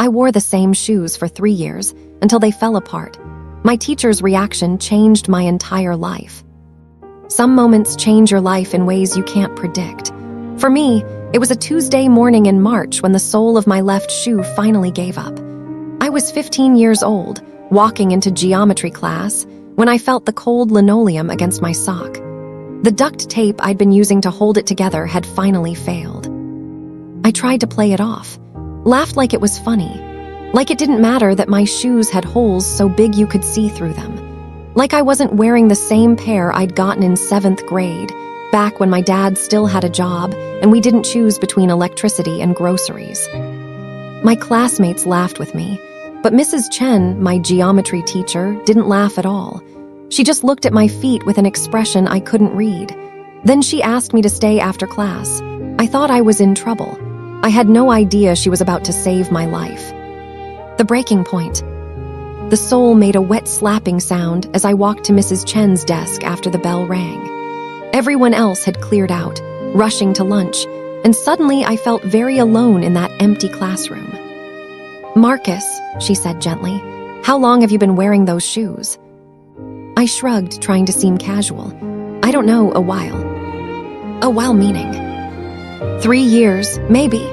I wore the same shoes for 3 years until they fell apart. My teacher's reaction changed my entire life. Some moments change your life in ways you can't predict. For me, it was a Tuesday morning in March when the sole of my left shoe finally gave up. I was 15 years old, walking into geometry class, when I felt the cold linoleum against my sock. The duct tape I'd been using to hold it together had finally failed. I tried to play it off, laughed like it was funny, like it didn't matter that my shoes had holes so big you could see through them, like I wasn't wearing the same pair I'd gotten in 7th grade, back when my dad still had a job and we didn't choose between electricity and groceries. My classmates laughed with me, but Mrs. Chen, my geometry teacher, didn't laugh at all. She just looked at my feet with an expression I couldn't read. Then she asked me to stay after class. I thought I was in trouble. I had no idea she was about to save my life. The breaking point. The sole made a wet slapping sound as I walked to Mrs. Chen's desk after the bell rang. Everyone else had cleared out, rushing to lunch, and suddenly I felt very alone in that empty classroom. "Marcus," she said gently, "how long have you been wearing those shoes?" I shrugged, trying to seem casual. "I don't know, a while." A while meaning 3 years, maybe.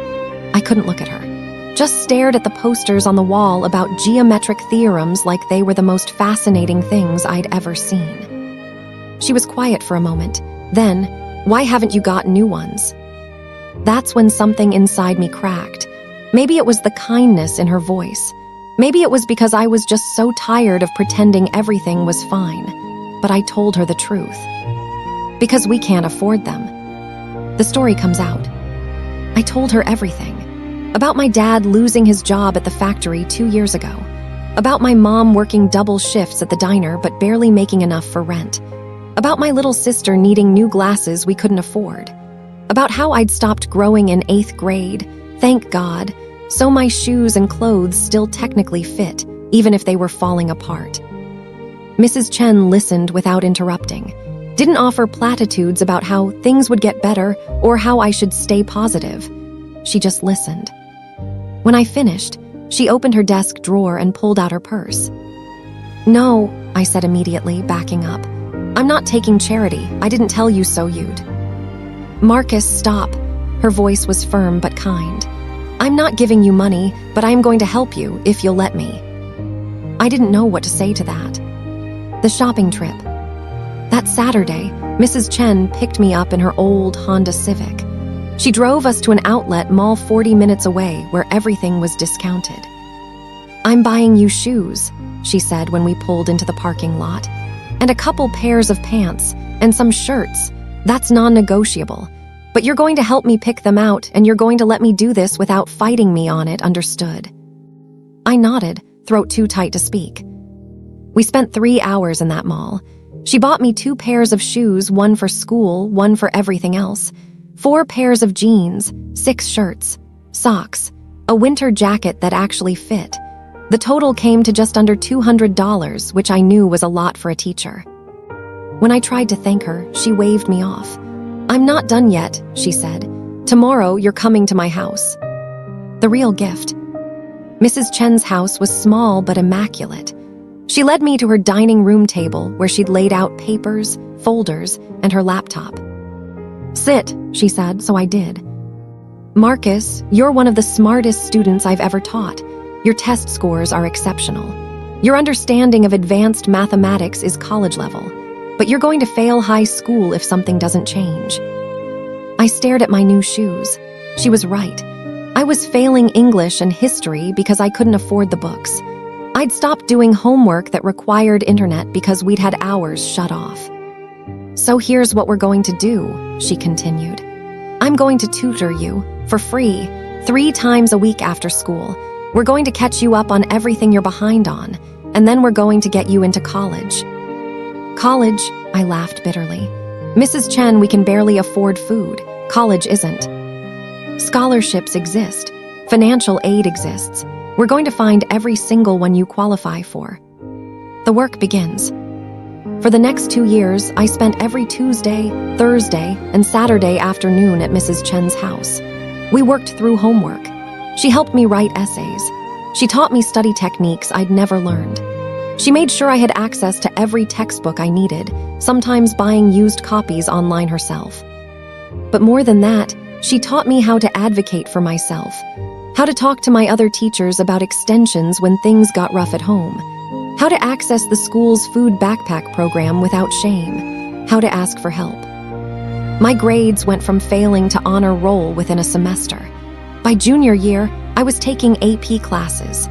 I couldn't look at her. Just stared at the posters on the wall about geometric theorems like they were the most fascinating things I'd ever seen. She was quiet for a moment. Then, "Why haven't you got new ones?" That's when something inside me cracked. Maybe it was the kindness in her voice. Maybe it was because I was just so tired of pretending everything was fine. But I told her the truth. Because we can't afford them. The story comes out. I told her everything. About my dad losing his job at the factory 2 years ago. About my mom working double shifts at the diner but barely making enough for rent. About my little sister needing new glasses we couldn't afford. About how I'd stopped growing in 8th grade, thank God, so my shoes and clothes still technically fit, even if they were falling apart. Mrs. Chen listened without interrupting. Didn't offer platitudes about how things would get better or how I should stay positive. She just listened. When I finished, she opened her desk drawer and pulled out her purse. "No," I said immediately, backing up. "I'm not taking charity. I didn't tell you so, you'd." "Marcus, stop." Her voice was firm but kind. "I'm not giving you money, but I am going to help you if you'll let me." I didn't know what to say to that. The shopping trip. That Saturday, Mrs. Chen picked me up in her old Honda Civic. She drove us to an outlet mall 40 minutes away where everything was discounted. "I'm buying you shoes," she said when we pulled into the parking lot. "And a couple pairs of pants, and some shirts. That's non-negotiable. But you're going to help me pick them out, and you're going to let me do this without fighting me on it, understood?" I nodded, throat too tight to speak. We spent 3 hours in that mall. She bought me 2 pairs of shoes, one for school, one for everything else, 4 pairs of jeans, 6 shirts, socks, a winter jacket that actually fit. The total came to just under $200, which I knew was a lot for a teacher. When I tried to thank her, she waved me off. "I'm not done yet," she said. "Tomorrow, you're coming to my house." The real gift. Mrs. Chen's house was small but immaculate. She led me to her dining room table where she'd laid out papers, folders, and her laptop. "Sit," she said, so I did. "Marcus, you're one of the smartest students I've ever taught. Your test scores are exceptional. Your understanding of advanced mathematics is college level, but you're going to fail high school if something doesn't change." I stared at my new shoes. She was right. I was failing English and history because I couldn't afford the books. I'd stopped doing homework that required internet because we'd had hours shut off. "So here's what we're going to do," she continued. "I'm going to tutor you, for free, 3 times a week after school. We're going to catch you up on everything you're behind on, and then we're going to get you into college." "College?" I laughed bitterly. "Mrs. Chen, we can barely afford food. College isn't." "Scholarships exist. Financial aid exists. We're going to find every single one you qualify for." The work begins. For the next 2 years, I spent every Tuesday, Thursday, and Saturday afternoon at Mrs. Chen's house. We worked through homework. She helped me write essays. She taught me study techniques I'd never learned. She made sure I had access to every textbook I needed, sometimes buying used copies online herself. But more than that, she taught me how to advocate for myself, how to talk to my other teachers about extensions when things got rough at home, how to access the school's food backpack program without shame, how to ask for help. My grades went from failing to honor roll within a semester. By junior year, I was taking AP classes.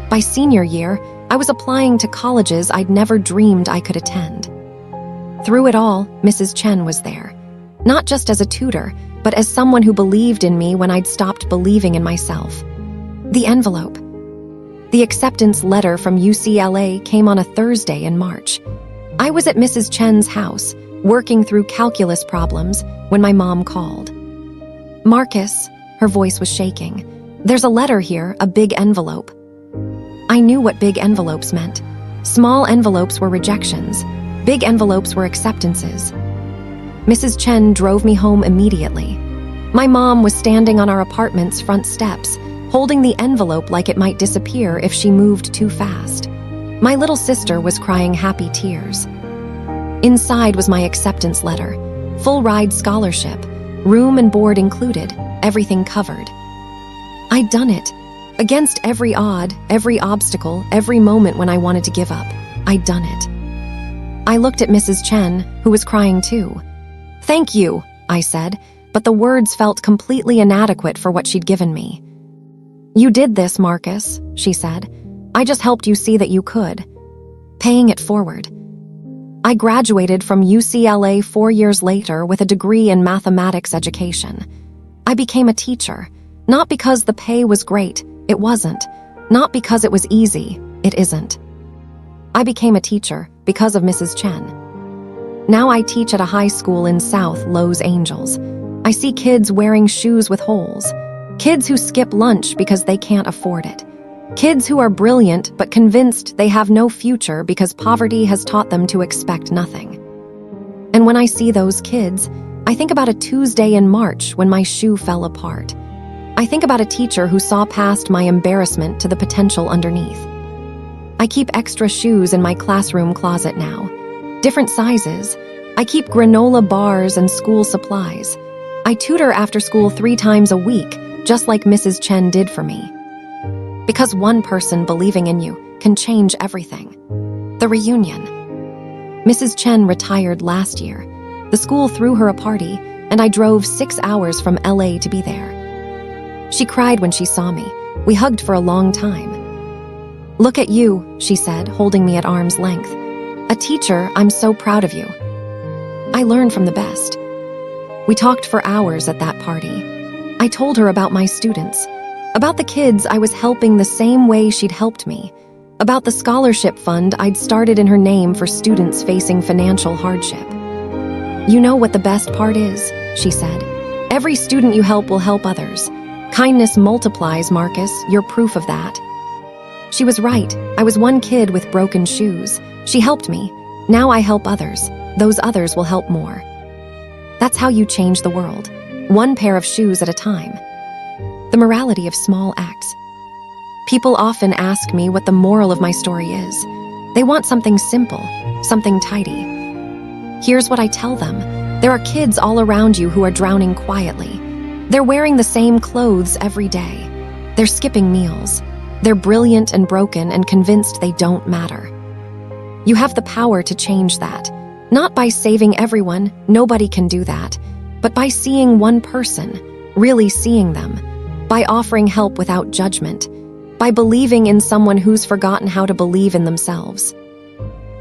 By senior year, I was applying to colleges I'd never dreamed I could attend. Through it all, Mrs. Chen was there, not just as a tutor, but as someone who believed in me when I'd stopped believing in myself. The envelope. The acceptance letter from UCLA came on a Thursday in March. I was at Mrs. Chen's house, working through calculus problems, when my mom called. "Marcus," her voice was shaking, "there's a letter here, a big envelope." I knew what big envelopes meant. Small envelopes were rejections. Big envelopes were acceptances. Mrs. Chen drove me home immediately. My mom was standing on our apartment's front steps, holding the envelope like it might disappear if she moved too fast. My little sister was crying happy tears. Inside was my acceptance letter, full ride scholarship, room and board included, everything covered. I'd done it. Against every odd, every obstacle, every moment when I wanted to give up, I'd done it. I looked at Mrs. Chen, who was crying too. "Thank you," I said, but the words felt completely inadequate for what she'd given me. "You did this, Marcus," she said. "I just helped you see that you could." Paying it forward. I graduated from UCLA 4 years later with a degree in mathematics education. I became a teacher, not because the pay was great, it wasn't. Not because it was easy, it isn't. I became a teacher because of Mrs. Chen. Now I teach at a high school in South Los Angeles. I see kids wearing shoes with holes. Kids who skip lunch because they can't afford it. Kids who are brilliant but convinced they have no future because poverty has taught them to expect nothing. And when I see those kids, I think about a Tuesday in March when my shoe fell apart. I think about a teacher who saw past my embarrassment to the potential underneath. I keep extra shoes in my classroom closet now. Different sizes. I keep granola bars and school supplies. I tutor after school 3 times a week, just like Mrs. Chen did for me. Because one person believing in you can change everything. The reunion. Mrs. Chen retired last year. The school threw her a party, and I drove 6 hours from LA to be there. She cried when she saw me. We hugged for a long time. "Look at you," she said, holding me at arm's length. "A teacher, I'm so proud of you." I learned from the best. We talked for hours at that party. I told her about my students, about the kids I was helping the same way she'd helped me, about the scholarship fund I'd started in her name for students facing financial hardship. "You know what the best part is," she said. "Every student you help will help others. Kindness multiplies, Marcus, you're proof of that." She was right. I was one kid with broken shoes. She helped me. Now I help others. Those others will help more. That's how you change the world. One pair of shoes at a time. The morality of small acts. People often ask me what the moral of my story is. They want something simple, something tidy. Here's what I tell them. There are kids all around you who are drowning quietly. They're wearing the same clothes every day. They're skipping meals. They're brilliant and broken and convinced they don't matter. You have the power to change that. Not by saving everyone, nobody can do that, but by seeing one person, really seeing them, by offering help without judgment, by believing in someone who's forgotten how to believe in themselves.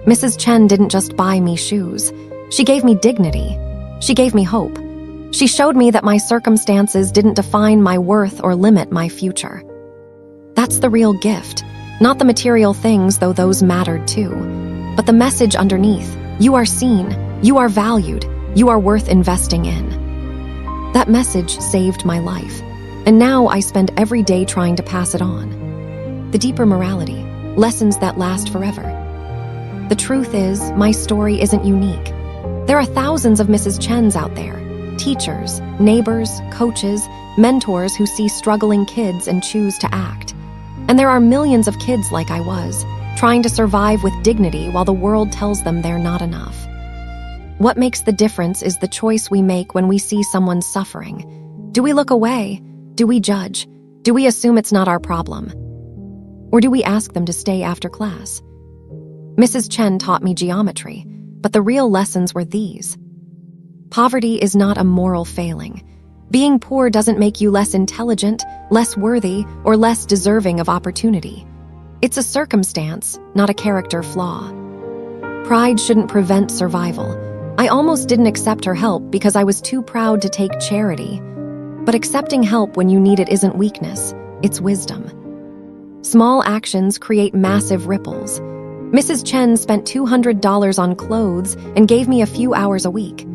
Mrs. Chen didn't just buy me shoes. She gave me dignity. She gave me hope. She showed me that my circumstances didn't define my worth or limit my future. That's the real gift. Not the material things, though those mattered too, but the message underneath. You are seen. You are valued. You are worth investing in. That message saved my life, and now I spend every day trying to pass it on. The deeper morality, lessons that last forever. The truth is, my story isn't unique. There are thousands of Mrs. Chens out there. Teachers, neighbors, coaches, mentors who see struggling kids and choose to act. And there are millions of kids like I was, trying to survive with dignity while the world tells them they're not enough. What makes the difference is the choice we make when we see someone suffering. Do we look away? Do we judge? Do we assume it's not our problem? Or do we ask them to stay after class? Mrs. Chen taught me geometry, but the real lessons were these. Poverty is not a moral failing. Being poor doesn't make you less intelligent, less worthy, or less deserving of opportunity. It's a circumstance, not a character flaw. Pride shouldn't prevent survival. I almost didn't accept her help because I was too proud to take charity. But accepting help when you need it isn't weakness, it's wisdom. Small actions create massive ripples. Mrs. Chen spent $200 on clothes and gave me a few hours a week.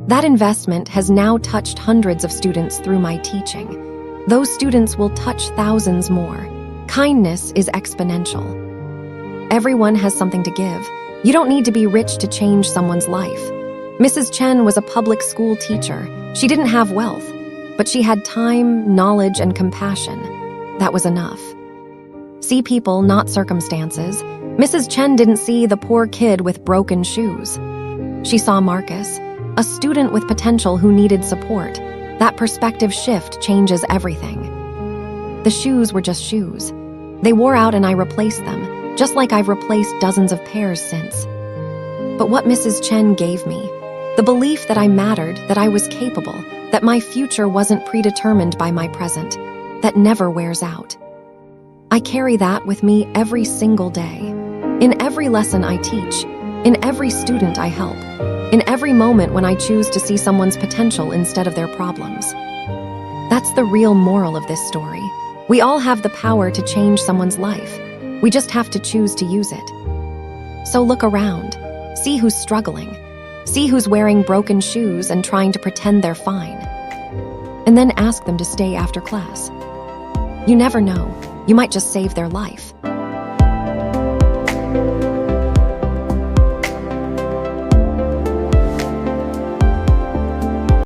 That investment has now touched hundreds of students through my teaching. Those students will touch thousands more. Kindness is exponential. Everyone has something to give. You don't need to be rich to change someone's life. Mrs. Chen was a public school teacher. She didn't have wealth, but she had time, knowledge, and compassion. That was enough. See people, not circumstances. Mrs. Chen didn't see the poor kid with broken shoes. She saw Marcus, a student with potential who needed support. That perspective shift changes everything. The shoes were just shoes. They wore out and I replaced them, just like I've replaced dozens of pairs since. But what Mrs. Chen gave me, the belief that I mattered, that I was capable, that my future wasn't predetermined by my present, that never wears out. I carry that with me every single day. In every lesson I teach, in every student I help, in every moment when I choose to see someone's potential instead of their problems. That's the real moral of this story. We all have the power to change someone's life. We just have to choose to use it. So look around. See who's struggling. See who's wearing broken shoes and trying to pretend they're fine. And then ask them to stay after class. You never know. You might just save their life.